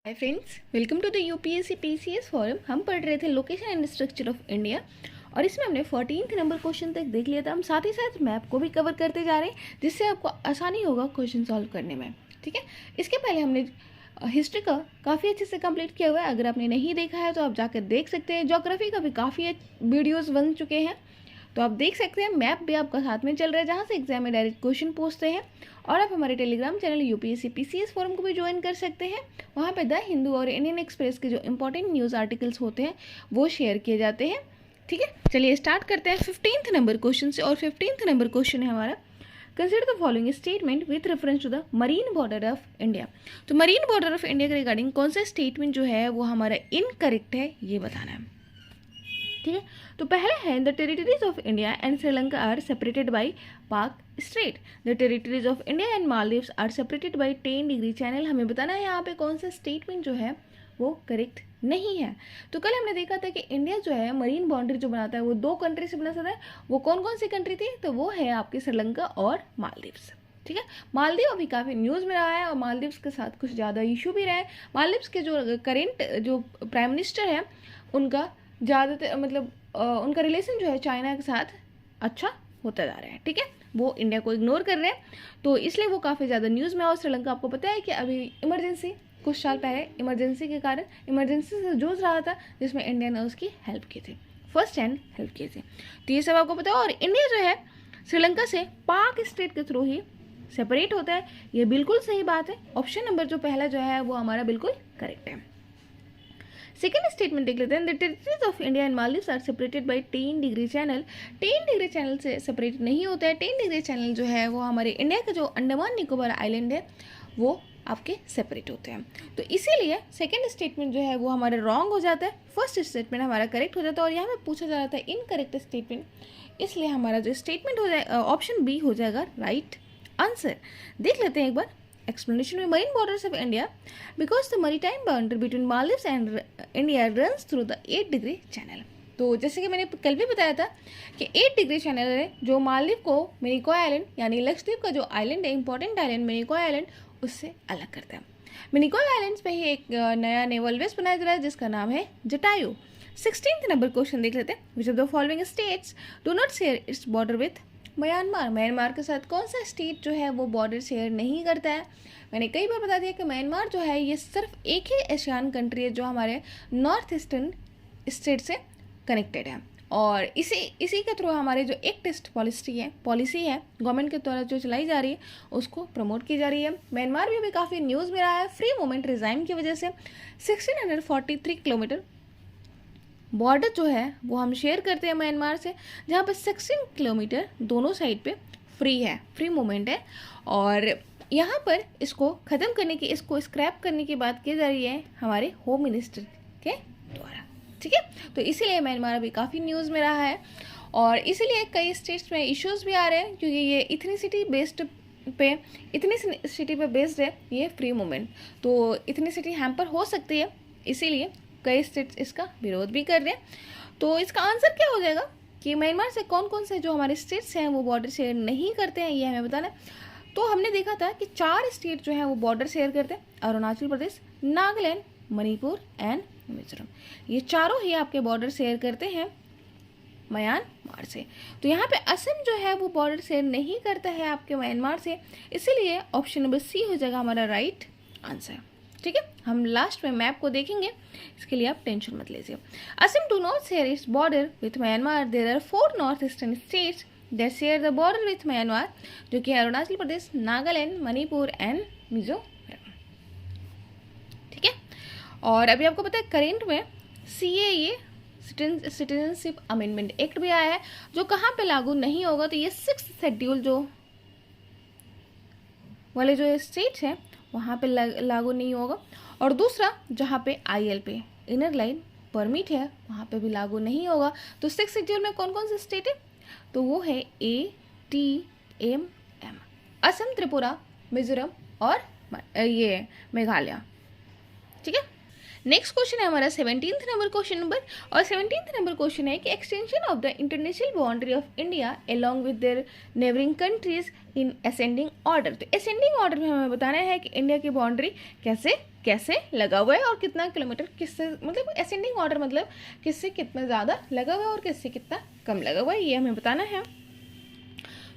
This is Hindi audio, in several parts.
Hi friends, welcome to the UPSC PCS forum. हम पढ़ रहे थे location and structure of India और इसमें हमने 14th नंबर क्वेश्चन तक देख लिया था। हम साथ ही साथ मैप को भी कवर करते जा रहे हैं जिससे आपको आसानी होगा क्वेश्चन सॉल्व करने में। ठीक है, इसके पहले हमने हिस्ट्री का काफ़ी अच्छे से कंप्लीट किया हुआ है। अगर आपने नहीं देखा है तो आप जाकर देख सकते हैं। ज्योग्राफी का भी काफ़ी वीडियोज़ बन चुके हैं तो आप देख सकते हैं। मैप भी आपका साथ में चल रहा है जहाँ से एग्जाम में डायरेक्ट क्वेश्चन पूछते हैं। और आप हमारे Telegram channel UPSC PCS forum को भी ज्वाइन कर सकते हैं। वहाँ पे द हिंदू और इंडियन एक्सप्रेस के जो इंपॉर्टेंट न्यूज़ आर्टिकल्स होते हैं वो शेयर किए जाते हैं। ठीक है, चलिए स्टार्ट करते हैं 15th नंबर क्वेश्चन से। और 15th नंबर क्वेश्चन है हमारा, consider the following statement with reference to the marine border of India. तो मरीन बॉर्डर ऑफ इंडिया के रिगार्डिंग कौन सा स्टेटमेंट जो है वो हमारा इनकरेक्ट है ये बताना है। ठीक है, तो पहला है the territories of India and Sri Lanka are separated by Palk Strait. The territories of India and Maldives are separated by 10 degree Channel. हमें बताना है यहाँ पे कौन सा स्टेटमेंट जो है वो करेक्ट नहीं है। तो कल हमने देखा था कि इंडिया जो है मरीन बाउंड्री जो बनाता है वो दो कंट्री से बना सकता है। वो कौन कौन सी कंट्री थी? तो वो है आपकी श्रीलंका और मालदीव्स। ठीक है, मालदीव अभी काफ़ी न्यूज़ में रहा है और मालदीव्स के साथ कुछ ज़्यादा इशू भी रहा है। मालदीव्स के जो करेंट जो प्राइम मिनिस्टर है उनका ज़्यादातर उनका रिलेशन जो है चाइना के साथ अच्छा होता जा रहा है। ठीक है, वो इंडिया को इग्नोर कर रहे हैं तो इसलिए वो काफ़ी ज़्यादा न्यूज़ में। और श्रीलंका आपको पता है कि अभी इमरजेंसी कुछ साल पहले इमरजेंसी के कारण इमरजेंसी से जूझ रहा था जिसमें इंडिया ने उसकी हेल्प की थी, फर्स्ट हैंड हेल्प की थी। तो ये सब आपको पता है। और इंडिया जो है श्रीलंका से पाक स्टेट के थ्रू ही सेपरेट होता है, ये बिल्कुल सही बात है। ऑप्शन नंबर जो पहला जो है वो हमारा बिल्कुल करेक्ट है। सेकेंड स्टेटमेंट देख लेते हैं, the territories of India and Maldives are separated by 10 degree channel. 10 degree channel से सेपरेट नहीं होता है। 10 डिग्री चैनल जो है वो हमारे इंडिया का जो अंडमान निकोबार आइलैंड है वो आपके सेपरेट होते हैं। तो इसीलिए सेकेंड स्टेटमेंट जो है वो हमारा रॉन्ग हो जाता है, फर्स्ट स्टेटमेंट हमारा करेक्ट हो जाता है। और यहाँ पे पूछा जा रहा था इनकरेक्ट स्टेटमेंट, इसलिए हमारा जो स्टेटमेंट हो जाए ऑप्शन बी हो जाएगा राइट आंसर। देख लेते हैं एक बार explanation में marine borders of India because the maritime boundary between Maldives and India runs through the 8 degree channel। तो जैसे कि मैंने कल भी बताया था कि 8 डिग्री चैनल है जो मालदीव को मिनिकॉय आइलैंड यानी लक्षद्वीप का जो आइलैंड है, इंपॉर्टेंट आइलैंड मिनिकॉय आइलैंड, उससे अलग करता है। मिनिकॉय आइलैंड्स पे ही एक नया नेवल बेस बनाया जा रहा है जिसका नाम है जटायु। 16th नंबर क्वेश्चन देख लेते हैं, which of the following states do not share its border with Myanmar. Myanmar के साथ कौन सा स्टेट जो है वो बॉर्डर शेयर नहीं करता है? मैंने कई बार बता दिया कि म्यांमार जो है ये सिर्फ एक ही एशियान कंट्री है जो हमारे नॉर्थ ईस्टर्न स्टेट से कनेक्टेड है। और इसी के थ्रू हमारे जो एक टेस्ट पॉलिसी है गवर्नमेंट के द्वारा जो चलाई जा रही है उसको प्रमोट की जा रही है। म्यांमार भी अभी काफ़ी न्यूज़ में रहा है फ्री मूवमेंट रिजाइम की वजह से। 1643 किलोमीटर बॉर्डर जो है वो हम शेयर करते हैं म्यांमार से, जहाँ पे 16 किलोमीटर दोनों साइड पे फ्री मूवमेंट है। और यहाँ पर इसको ख़त्म करने की, इसको स्क्रैप करने की बात की जा रही है हमारे होम मिनिस्टर के द्वारा। ठीक है, तो इसीलिए म्यांमार अभी काफ़ी न्यूज़ में रहा है और इसीलिए कई स्टेट्स में इश्यूज़ भी आ रहे हैं क्योंकि ये इतनी सिटी पे बेस्ड है ये फ्री मूवमेंट। तो इतनी सिटी हैम्पर हो सकती है, इसीलिए कई स्टेट्स इसका विरोध भी कर रहे हैं। तो इसका आंसर क्या हो जाएगा कि म्यांमार से कौन कौन से जो हमारे स्टेट्स हैं वो बॉर्डर शेयर नहीं करते हैं, ये हमें बताना है। तो हमने देखा था कि 4 स्टेट जो हैं वो बॉर्डर शेयर करते हैं, अरुणाचल प्रदेश, नागालैंड, मणिपुर एंड मिजोरम। ये चारों ही आपके बॉर्डर शेयर करते हैं म्यांमार से। तो यहाँ पे असम जो है वो बॉर्डर शेयर नहीं करता है आपके म्यांमार से, इसीलिए ऑप्शन नंबर सी हो जाएगा हमारा राइट आंसर। ठीक है, हम लास्ट में मैप को देखेंगे, इसके लिए आप टेंशन मत लीजिए। Assam do not share its border with Myanmar. There are 4 north eastern states that share the border with Myanmar, जो कि अरुणाचल प्रदेश, नागालैंड, मणिपुर एंड मिजोरम। ठीक है, और अभी आपको पता है करेंट में CAA सिटीजनशिप अमेंडमेंट एक्ट भी आया है जो कहाँ पे लागू नहीं होगा। तो ये 6th शेड्यूल जो वाले जो स्टेट्स हैं वहाँ पे लागू नहीं होगा। और दूसरा जहाँ पे IL पे इनर लाइन परमिट है वहाँ पे भी लागू नहीं होगा। तो 6th शेड्यूल में कौन कौन से स्टेट है? तो वो है ATMM, असम, त्रिपुरा, मिजोरम और ये मेघालय। ठीक है, नेक्स्ट क्वेश्चन है हमारा 17th नंबर क्वेश्चन और 17th नंबर क्वेश्चन है कि extension of the international boundary of India along with their neighbouring countries in ascending order. तो असेंडिंग ऑर्डर में हमें बताना है कि इंडिया की बाउंड्री कैसे कैसे लगा हुआ है और कितना किलोमीटर किससे, मतलब असेंडिंग ऑर्डर मतलब किससे कितना ज़्यादा लगा हुआ है और किससे कितना कम लगा हुआ है, ये हमें बताना है।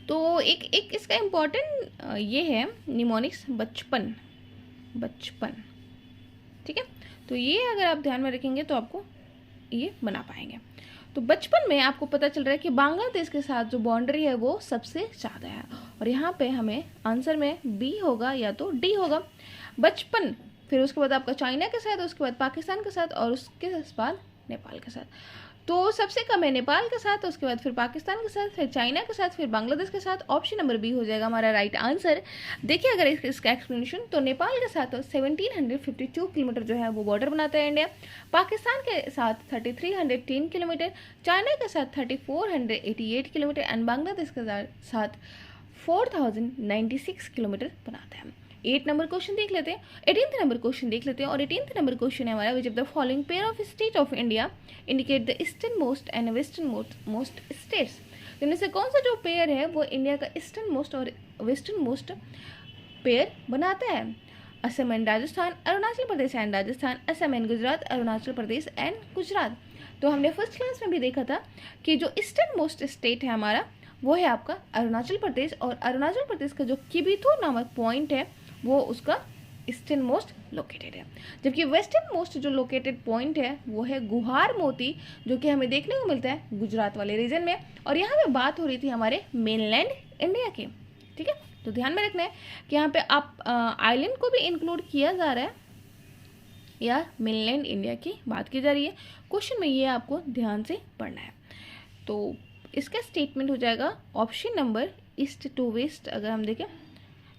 तो एक इसका इम्पॉर्टेंट ये है निमोनिक्स, बचपन, ठीक है। तो ये अगर आप ध्यान में रखेंगे तो आपको ये बना पाएंगे। तो बचपन में आपको पता चल रहा है कि बांग्लादेश के साथ जो बाउंड्री है वो सबसे ज़्यादा है, और यहाँ पे हमें आंसर में बी होगा या तो डी होगा, बचपन। फिर उसके बाद आपका चाइना के साथ, उसके बाद पाकिस्तान के साथ, और उसके बाद नेपाल के साथ। तो सबसे कम है नेपाल के साथ, उसके बाद फिर पाकिस्तान के साथ, फिर चाइना के साथ, फिर बांग्लादेश के साथ। ऑप्शन नंबर बी हो जाएगा हमारा राइट आंसर। देखिए अगर इसका एक्सप्लेनेशन, तो नेपाल के साथ 1752 किलोमीटर जो है वो बॉर्डर बनाता है इंडिया, पाकिस्तान के साथ 3310 किलोमीटर, चाइना के साथ 3488 किलोमीटर एंड बांग्लादेश के साथ 4096 किलोमीटर बनाता है। 8 नंबर क्वेश्चन देख लेते हैं, 18th नंबर क्वेश्चन देख लेते हैं। और 18th नंबर क्वेश्चन है हमारा, विच of the following pair of state of India indicate the eastern most and western most states. इनमें से कौन सा जो पेयर है वो इंडिया का ईस्टर्न मोस्ट और वेस्टर्न मोस्ट पेयर बनाता है? Assam and Rajasthan, Arunachal Pradesh and Rajasthan, Assam and Gujarat, Arunachal Pradesh and Gujarat. तो हमने फर्स्ट क्लास में भी देखा था कि जो ईस्टर्न मोस्ट स्टेट है हमारा वो है आपका अरुणाचल प्रदेश, और अरुणाचल प्रदेश का जो किबिथु नामक पॉइंट है वो उसका ईस्टर्न मोस्ट लोकेटेड है, जबकि वेस्टर्न मोस्ट जो लोकेटेड पॉइंट है वो है गुहार मोती, जो कि हमें देखने को मिलता है गुजरात वाले रीजन में। और यहाँ पे बात हो रही थी हमारे मेनलैंड इंडिया की, ठीक है। तो ध्यान में रखना है कि यहाँ पे आप आइलैंड को भी इंक्लूड किया जा रहा है या मेनलैंड इंडिया की बात की जा रही है। क्वेश्चन में ये आपको ध्यान से पढ़ना है। तो इसका स्टेटमेंट हो जाएगा option number east to west. अगर हम देखें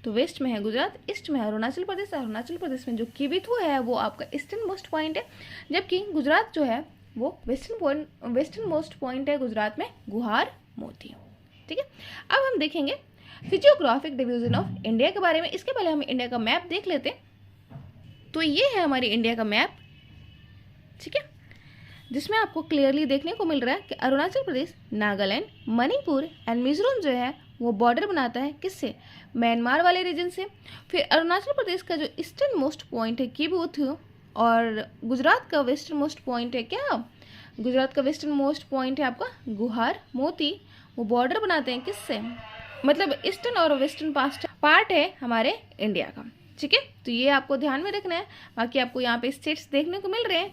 तो वेस्ट में है गुजरात, ईस्ट में है अरुणाचल प्रदेश, अरुणाचल प्रदेश में जो किबिथु है वो आपका ईस्टर्न मोस्ट पॉइंट है, जबकि गुजरात जो है वो वेस्टर्न मोस्ट पॉइंट है गुजरात में गुहार मोती, ठीक है। अब हम देखेंगे फिजियोग्राफिक डिवीजन ऑफ इंडिया के बारे में। इसके पहले हम इंडिया का मैप देख लेते हैं। तो ये है हमारी इंडिया का मैप, ठीक है, जिसमें आपको क्लियरली देखने को मिल रहा है कि अरुणाचल प्रदेश, नागालैंड, मणिपुर एंड मिजोरम जो है वो बॉर्डर बनाता है किससे? म्यांमार वाले रीजन से। फिर अरुणाचल प्रदेश का जो ईस्टर्न मोस्ट पॉइंट है किबिथु, और गुजरात का वेस्टर्न मोस्ट पॉइंट है क्या? गुजरात का वेस्टर्न मोस्ट पॉइंट है आपका गुहार मोती, वो बॉर्डर बनाते हैं किससे? मतलब ईस्टर्न और वेस्टर्न पार्ट है हमारे इंडिया का, ठीक है। तो ये आपको ध्यान में रखना है। बाकी आपको यहाँ पे स्टेट्स देखने को मिल रहे हैं।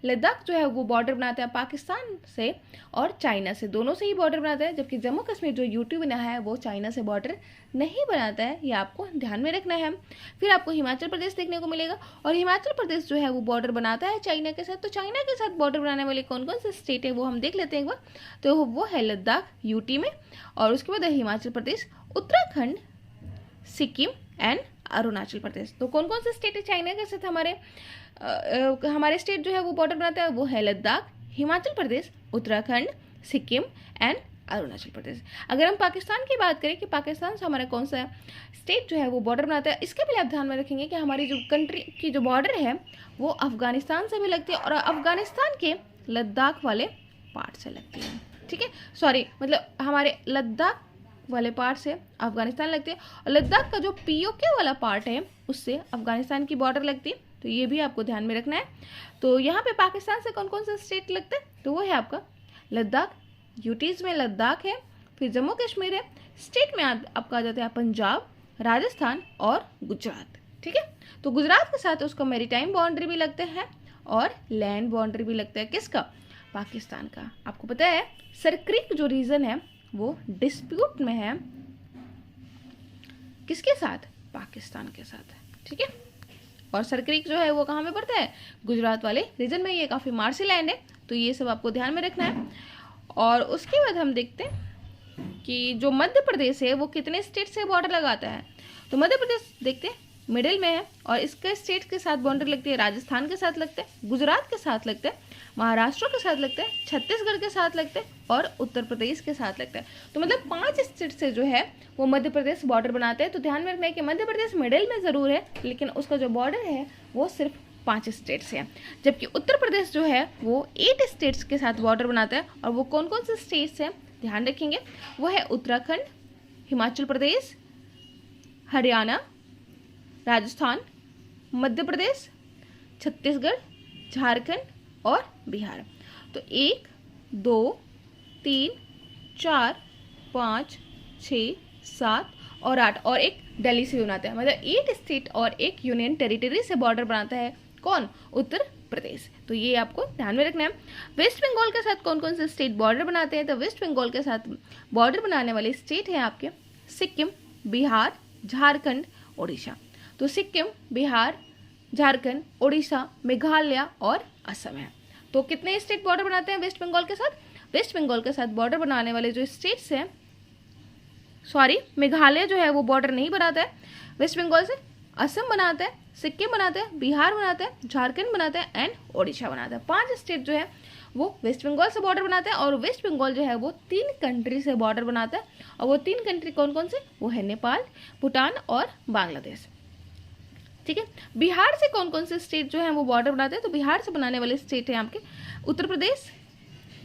लद्दाख जो है वो बॉर्डर बनाता है पाकिस्तान से और चाइना से, दोनों से ही बॉर्डर बनाता है, जबकि जम्मू कश्मीर जो यूटी बना है वो चाइना से बॉर्डर नहीं बनाता है, ये आपको ध्यान में रखना है। फिर आपको हिमाचल प्रदेश देखने को मिलेगा, और हिमाचल प्रदेश जो है वो बॉर्डर बनाता है चाइना के साथ। तो चाइना के साथ बॉर्डर बनाने वाले कौन कौन से स्टेट है वो हम देख लेते हैं एक बार। तो वो है लद्दाख यूटी में, और उसके बाद है हिमाचल प्रदेश, उत्तराखंड, सिक्किम एंड अरुणाचल प्रदेश। तो कौन कौन से स्टेट है चाइना के साथ हमारे स्टेट जो है वो बॉर्डर बनाता है? वो है लद्दाख, हिमाचल प्रदेश, उत्तराखंड, सिक्किम एंड अरुणाचल प्रदेश। अगर हम पाकिस्तान की बात करें कि पाकिस्तान से हमारा कौन सा स्टेट जो है वो बॉर्डर बनाता है, इसके पहले आप ध्यान में रखेंगे कि हमारी जो कंट्री की जो बॉर्डर है वो अफगानिस्तान से भी लगती है, और अफगानिस्तान के लद्दाख वाले पार्ट से लगती है, ठीक है। सॉरी, मतलब हमारे लद्दाख वाले पार्ट से अफगानिस्तान लगती है, और लद्दाख का जो पीओके वाला पार्ट है उससे अफगानिस्तान की बॉर्डर लगती है। तो ये भी आपको ध्यान में रखना है। तो यहाँ पे पाकिस्तान से कौन कौन सा स्टेट लगता है? तो वो है आपका लद्दाख, यूटीज़ में लद्दाख है, फिर जम्मू कश्मीर है, स्टेट में आपका आ जाता है पंजाब, राजस्थान और गुजरात, ठीक है। तो गुजरात के साथ उसका मैरीटाइम बाउंड्री भी लगता है और लैंड बाउंड्री भी लगता है, किसका? पाकिस्तान का। आपको पता है सरक्रीक जो रीजन है वो डिस्प्यूट में है किसके साथ? पाकिस्तान के साथ, ठीक है। और सरक्रीक जो है वो कहाँ पे पड़ता है? गुजरात वाले रीजन में। ये काफ़ी मार्सी लैंड है, तो ये सब आपको ध्यान में रखना है। और उसके बाद हम देखते हैं कि जो मध्य प्रदेश है वो कितने स्टेट से बॉर्डर लगाता है। तो मध्य प्रदेश देखते हैं मिडिल में है, और इसके स्टेट के साथ बाउंड्री लगती है, राजस्थान के साथ लगता है, गुजरात के साथ लगता है, महाराष्ट्र के साथ लगता है, छत्तीसगढ़ के साथ लगता है और उत्तर प्रदेश के साथ लगता है। तो मतलब 5 स्टेट से जो है वो मध्य प्रदेश बॉर्डर बनाते हैं। तो ध्यान में रखना है कि मध्य प्रदेश मिडिल में ज़रूर है, लेकिन उसका जो बॉर्डर है वो सिर्फ 5 स्टेट से है, जबकि उत्तर प्रदेश जो है वो 8 स्टेट्स के साथ बॉर्डर बनाता है। और वो कौन कौन से स्टेट्स हैं ध्यान रखेंगे, वो है उत्तराखंड, हिमाचल प्रदेश, हरियाणा, राजस्थान, मध्य प्रदेश, छत्तीसगढ़, झारखंड और बिहार। तो 1, 2, 3, 4, 5, 6, 7 और 8 और एक दिल्ली से भी बनाता है, मतलब 8 स्टेट और एक यूनियन टेरिटरी से बॉर्डर बनाता है कौन? उत्तर प्रदेश। तो ये आपको ध्यान में रखना है। वेस्ट बंगाल के साथ कौन कौन से स्टेट बॉर्डर बनाते हैं? तो वेस्ट बंगाल के साथ बॉर्डर बनाने वाले स्टेट हैं आपके सिक्किम, बिहार, झारखंड, उड़ीसा। तो सिक्किम, बिहार, झारखंड, उड़ीसा, मेघालय और असम है। तो कितने स्टेट बॉर्डर बनाते हैं वेस्ट बंगाल के साथ? वेस्ट बंगाल के साथ बॉर्डर बनाने वाले जो स्टेट्स हैं, सॉरी मेघालय जो है वो बॉर्डर नहीं बनाता है वेस्ट बंगाल से, असम बनाता है, सिक्किम बनाता है, बिहार बनाता है, झारखंड बनाता है एंड ओडिशा बनाता है। 5 स्टेट जो है वो वेस्ट बंगाल से बॉर्डर बनाता है और वेस्ट बंगाल जो है वो 3 कंट्री से बॉर्डर बनाता है। और वो 3 कंट्री कौन कौन से? वो है नेपाल, भूटान और बांग्लादेश। ठीक है, बिहार से कौन कौन से स्टेट जो है वो बॉर्डर बनाते हैं? तो बिहार से बनाने वाले स्टेट हैं आपके उत्तर प्रदेश,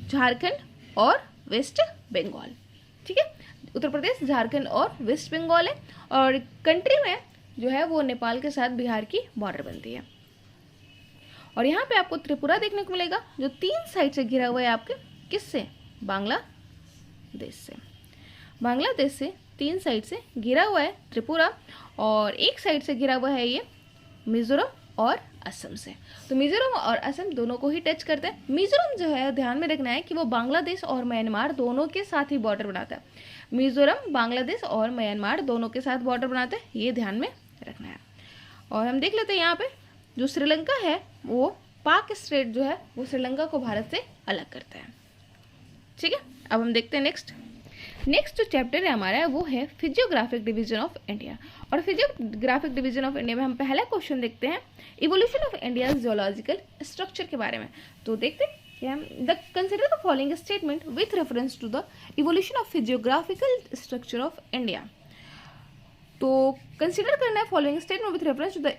झारखंड और वेस्ट बंगाल। ठीक है, उत्तर प्रदेश, झारखंड और वेस्ट बंगाल है। और कंट्री में जो है वो नेपाल के साथ बिहार की बॉर्डर बनती है। और यहाँ पे आपको त्रिपुरा देखने को मिलेगा जो 3 साइड से घिरा हुआ है आपके किससे? बांग्लादेश से। बांग्लादेश से 3 साइड से घिरा हुआ है त्रिपुरा और एक साइड से घिरा हुआ है ये मिजोरम और असम से। तो मिजोरम और असम दोनों को ही टच करते हैं। मिजोरम जो है ध्यान में रखना है कि वो बांग्लादेश और म्यांमार दोनों के साथ ही बॉर्डर बनाता है। मिजोरम बांग्लादेश और म्यांमार दोनों के साथ बॉर्डर बनाता है, ये ध्यान में रखना है। और हम देख लेते हैं यहाँ पे जो श्रीलंका है वो पाक स्टेट जो है वो श्रीलंका को भारत से अलग करता है। ठीक है, अब हम देखते हैं नेक्स्ट जो चैप्टर है हमारा वो है फिजियोग्राफिक डिवीजन ऑफ इंडिया। और फिजियोग्राफिक डिवीजन ऑफ इंडिया में हम पहला क्वेश्चन देखते हैं evolution of India geological structure के बारे में। तो देखते हैं consider the following statement with reference to the evolution of physiographical structure of India. तो कंसिडर करना है following statement with reference to the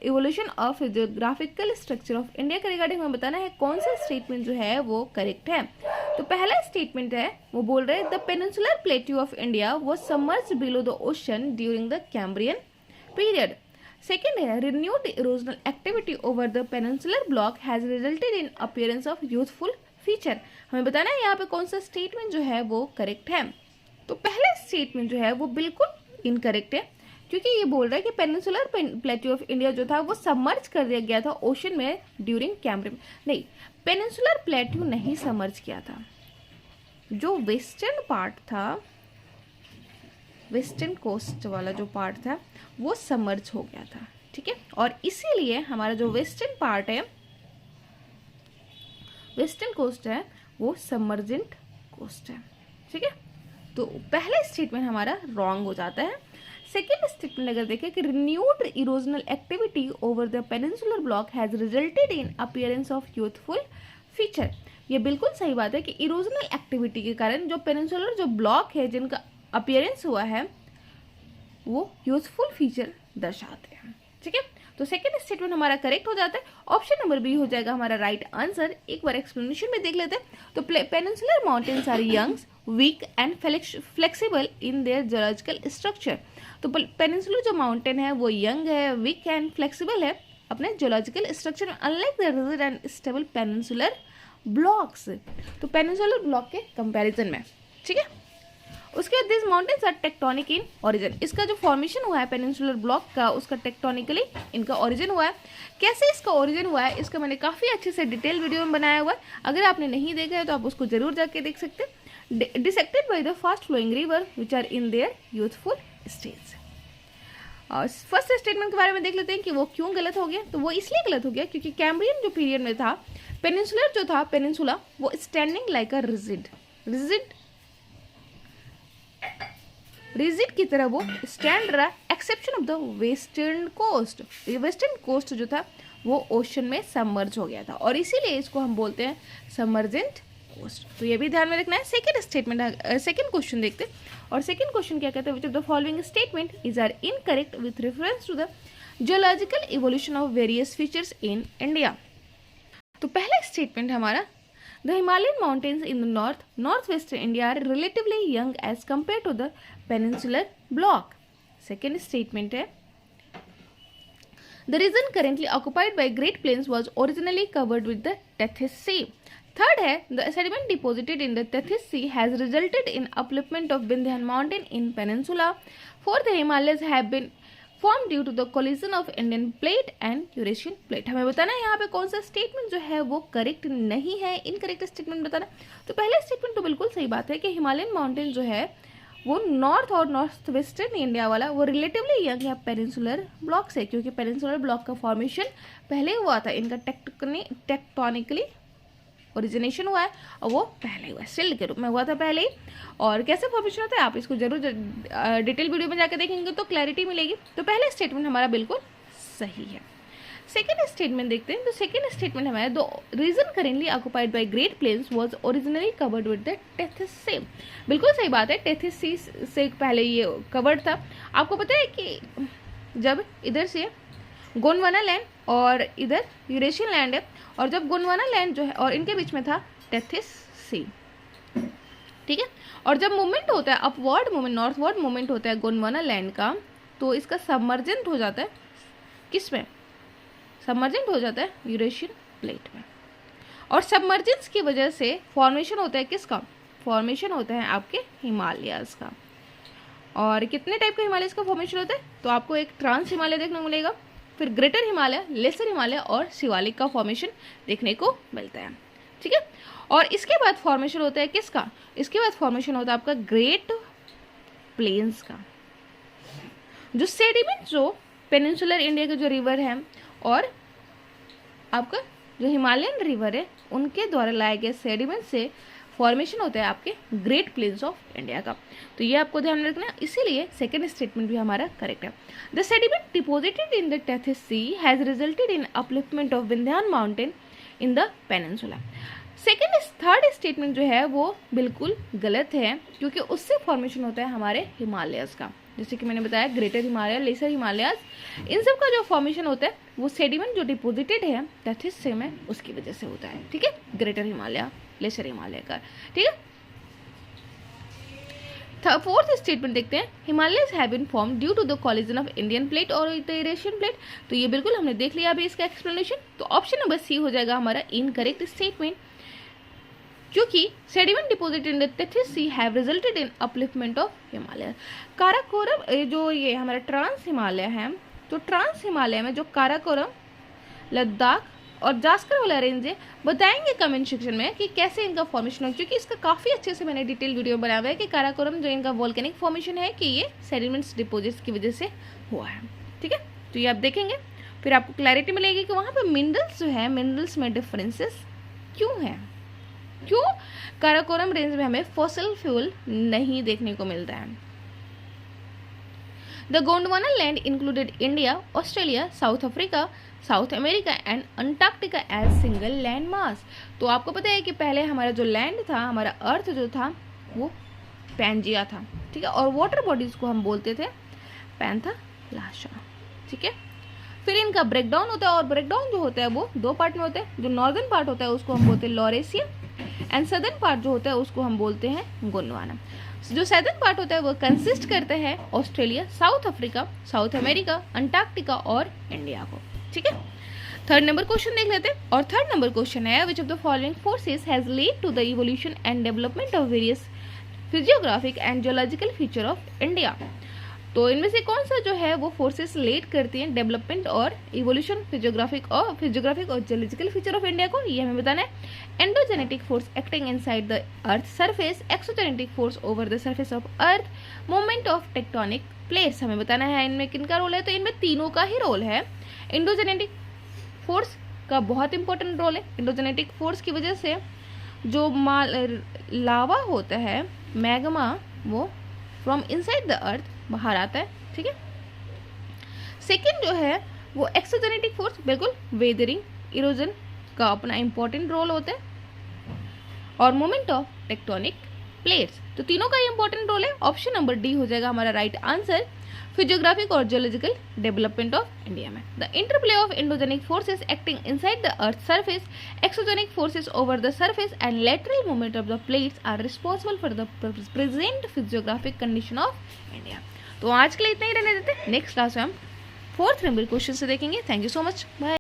evolution of physiographical structure of India के रिगार्डिंग हमें बताना है कौन सा स्टेटमेंट जो है वो करेक्ट है। तो पहला स्टेटमेंट है वो बोल रहे हैं the peninsular plateau of India was submerged below the ocean during the Cambrian period. Second है renewed erosional activity over the peninsular block has resulted in appearance of youthful feature. हमें बताना है यहाँ पे कौन सा स्टेटमेंट जो है वो करेक्ट है। तो पहला स्टेटमेंट जो है वो बिल्कुल इनकरेक्ट है क्योंकि ये बोल रहा है कि पेनिनसुलर प्लेट्यू ऑफ इंडिया जो था वो सबमर्ज कर दिया गया था ओशन में ड्यूरिंग कैम्ब्रियन। नहीं, पेनिनसुलर प्लेट्यू नहीं सबमर्ज किया था, जो वेस्टर्न पार्ट था, वेस्टर्न कोस्ट वाला जो पार्ट था वो सबमर्ज हो गया था। ठीक है, और इसीलिए हमारा जो वेस्टर्न पार्ट है, वेस्टर्न कोस्ट है, वो सबमर्जेंट कोस्ट है। ठीक है, तो पहला स्टेटमेंट हमारा रॉन्ग हो जाता है। सेकेंड स्टेटमेंट अगर देखें कि renewed erosional activity over the peninsular block has resulted in appearance of youthful feature. ये बिल्कुल सही बात है कि इरोजनल एक्टिविटी के कारण जो पेनिनसुलर जो ब्लॉक है जिनका अपीयरेंस हुआ है वो यूथफुल फीचर दर्शाते हैं। ठीक है, तो सेकेंड स्टेटमेंट हमारा करेक्ट हो जाता है। ऑप्शन नंबर बी हो जाएगा हमारा राइट आंसर। एक बार एक्सप्लेनेशन में देख लेते हैं। तो peninsular mountains are young, weak and flexible in their geological structure. तो पेनिनसुलर जो माउंटेन है वो यंग है, वीक एंड फ्लेक्सिबल है अपने जियोलॉजिकल स्ट्रक्चर में, unlike the rigid and stable peninsular blocks. तो पेनिनसुलर ब्लॉक के कंपैरिजन में। ठीक है, उसके बाद this mountains are tectonic in origin. इसका जो फॉर्मेशन हुआ है पेनिनसुलर ब्लॉक का उसका टेक्टोनिकली इनका ओरिजिन हुआ है। कैसे इसका ओरिजिन हुआ है इसका मैंने काफ़ी अच्छे से डिटेल वीडियो में बनाया हुआ है, अगर आपने नहीं देखा है तो आप उसको जरूर जाके देख सकते हैं। Dissected by the fast flowing river which are in their youthful stage. और फर्स्ट स्टेटमेंट के बारे में देख लेते हैं कि वो क्यों गलत हो गया। तो वो इसलिए गलत हो गया क्योंकि कैम्ब्रियन जो पीरियड में था पेनिनसुलर जो था पेनिनसुला वो स्टैंडिंग लाइक अ रिजिड की तरह वो स्टैंड रहा, exception of the western coast. Western coast जो था वो ओशन में सबमर्ज हो गया था और इसीलिए इसको हम बोलते हैं सबमर्जेंट कोस्ट। तो ये भी ध्यान में रखना है। सेकेंड स्टेटमेंट, सेकेंड क्वेश्चन देखते हैं। और सेकेंड क्वेश्चन क्या कहते हैं, which of the following statement is are incorrect with reference to the geological evolution of various features in India. तो पहला स्टेटमेंट हमारा The Himalayan mountains in the northwestern India are relatively young as compared to the peninsular block. Second statement है The region currently occupied by Great Plains was originally covered with the Tethys Sea. Third है, the sediment deposited in the Tethys Sea has resulted in upliftment of Vindhyan mountain in peninsula. Fourth, the Himalayas have been formed due to the collision of Indian plate and Eurasian plate. हमें बताना है यहाँ पे कौन सा स्टेटमेंट जो है वो करेक्ट नहीं है, इनकरेक्ट स्टेटमेंट बताना। तो पहले स्टेटमेंट तो बिल्कुल सही बात है कि हिमालयन माउंटेन जो है वो नॉर्थ और नॉर्थ वेस्टर्न इंडिया वाला वो रिलेटिवली यंग या पेनिनसुलर ब्लॉक से, क्योंकि पेनिनसुलर ब्लॉक का फॉर्मेशन पहले हुआ था, इनका टेक्टोनिकली ओरिजिनेशन हुआ है और वो पहले हुआ है, सिल्ट के रूप में हुआ था पहले ही। और कैसे फॉर्मेशन होता है आप इसको जरूर डिटेल वीडियो में जाकर देखेंगे तो क्लैरिटी मिलेगी। तो पहले स्टेटमेंट हमारा बिल्कुल सही है। सेकेंड स्टेटमेंट देखते हैं। तो सेकेंड स्टेटमेंट हमारा the region currently occupied by great plains was originally covered with the Tethys sea. बिल्कुल सही बात है, टेथिस सी से पहले ये कवर्ड था। आपको पता है कि जब इधर से गोंडवाना लैंड और इधर यूरेशियन लैंड है, और जब गोंडवाना लैंड जो है और इनके बीच में था टेथिस सी, ठीक है। और जब मूवमेंट होता है अपवर्ड मूवमेंट, नॉर्थवर्ड मूवमेंट होता है गोंडवाना लैंड का, तो इसका सबमर्जेंट हो जाता है किस में? सबमर्जेंट हो जाता है यूरेशियन प्लेट में। और सबमर्जेंस की वजह से फॉर्मेशन होता है किसका? फॉर्मेशन होता है आपके हिमालयाज का। और कितने टाइप का हिमालयस का फॉर्मेशन होता है? तो आपको एक ट्रांस हिमालय देखने को मिलेगा, फिर ग्रेटर हिमालय, लेसर हिमालय और शिवालिक का फॉर्मेशन देखने को मिलता है, ठीक है। और इसके बाद फॉर्मेशन होता है किसका? इसके बाद फॉर्मेशन होता है आपका ग्रेट प्लेन्स का। जो सेडिमेंट जो पेनिनसुलर इंडिया के जो रिवर है और आपका जो हिमालयन रिवर है उनके द्वारा लाए गए सेडिमेंट से फॉर्मेशन होता है आपके ग्रेट प्लेन्स ऑफ इंडिया का। तो ये आपको ध्यान रखना, इसीलिए सेकेंड स्टेटमेंट भी हमारा करेक्ट है। The sediment deposited in the Tethys C has resulted in upliftment of Vindhyan mountain in the peninsula. Third statement जो है वो बिल्कुल गलत है, क्योंकि उससे फॉर्मेशन होता है हमारे हिमालयस का। जैसे कि मैंने बताया ग्रेटर हिमालय, लेसर हिमालयाज, इन सब का जो फॉर्मेशन होता है वो सेडिमेंट जो डिपोजिटेड है टेथिस से में उसकी वजह से होता है, ठीक है। ग्रेटर हिमालय, लेसर हिमालय का, ठीक है। फोर्थ स्टेटमेंट देखते हैं। Himalayas have been form due to the collision of Indian plate और द यूरेशियन प्लेट। तो ये बिल्कुल हमने देख लिया अभी इसका एक्सप्लेनेशन। तो ऑप्शन नंबर सी हो जाएगा हमारा इनकरेक्ट स्टेटमेंट, क्योंकि sediment deposit in the Tethys C have resulted in upliftment of Himalaya. Karakoram जो ये हमारा ट्रांस हिमालय है, तो ट्रांस हिमालय में जो काराकोरम, लद्दाख और जास्कर वाला रेंज है, बताएंगे कमेंट सेक्शन में कि कैसे इनका फॉर्मेशन हो, क्योंकि इसका काफ़ी अच्छे से मैंने डिटेल वीडियो बनाया हुआ है कि काराकोरम जो इनका वोल्केनिक फॉर्मेशन है कि ये सेडिमेंट्स डिपोजिट्स की वजह से हुआ है, ठीक है। तो ये आप देखेंगे, फिर आपको क्लैरिटी मिलेगी कि वहाँ पे मिनरल्स जो है, मिनरल्स में डिफरेंसेस क्यों है, क्यों काराकोरम रेंज में हमें फॉसिल फ्यूल नहीं देखने को मिलता है। The Gondwana land included India, Australia, South Africa, South America and Antarctica as single land mass. तो आपको पता है कि पहले हमारा जो लैंड था, हमारा अर्थ जो था वो पैंजिया था, ठीक है, और वाटर बॉडीज को हम बोलते थे पैंथालाशा, ठीक है। फिर इनका ब्रेकडाउन होता है, और ब्रेकडाउन जो होता है वो दो पार्ट में होता है। जो नॉर्दर्न पार्ट होता है उसको हम बोलते हैं लॉरेशिया, एंड सदर्न पार्ट जो होता है उसको हम बोलते हैं गोंडवाना। जो सदर्न पार्ट होता है वो कंसिस्ट करता है Australia, South Africa, South America, Antarctica और इंडिया को, ठीक है। थर्ड नंबर क्वेश्चन देख लेते हैं। और थर्ड नंबर क्वेश्चन है which of the following forces has lead to the evolution and development of various physiographic and geological feature of India. तो इनमें से कौन सा जो है वो फोर्सेस लीड करती हैं डेवलपमेंट और इवोल्यूशन, फिजियोग्राफिक और जियोलॉजिकल फीचर ऑफ इंडिया को, ये हमें बताना है। Endogenetic force acting inside the earth surface, exogenetic force over the surface of earth, movement of tectonic plates, हमें बताना है इनमें किनका रोल है। तो इनमें तीनों का ही रोल है। एंडोजेनेटिक फोर्स का बहुत इंपॉर्टेंट रोल है। एंडोजेनेटिक फोर्स की वजह से जो लावा होता है, मैग्मा, वो फ्रॉम इनसाइड द अर्थ बाहर आता है, ठीक है। सेकेंड जो है वो एक्सोजेनेटिक फोर्स, बिल्कुल वेदरिंग, इरोजन का अपना इंपॉर्टेंट रोल होता है, और मूवमेंट ऑफ टेक्टोनिक प्लेट्स। तो तीनों का इंपॉर्टेंट रोल है। ऑप्शन नंबर डी हो जाएगा हमारा राइट आंसर, फिजियोग्राफिक और जियोलॉजिकल डेवलपमेंट ऑफ इंडिया में। The interplay of endogenic forces acting inside the earth surface, exogenic forces over the surface and lateral movement of the plates are responsible for the present physiographic condition of India. तो आज के लिए इतना ही रहने देते हैं, नेक्स्ट क्लास में हम 4th नंबर क्वेश्चन से देखेंगे। Thank you so much, bye.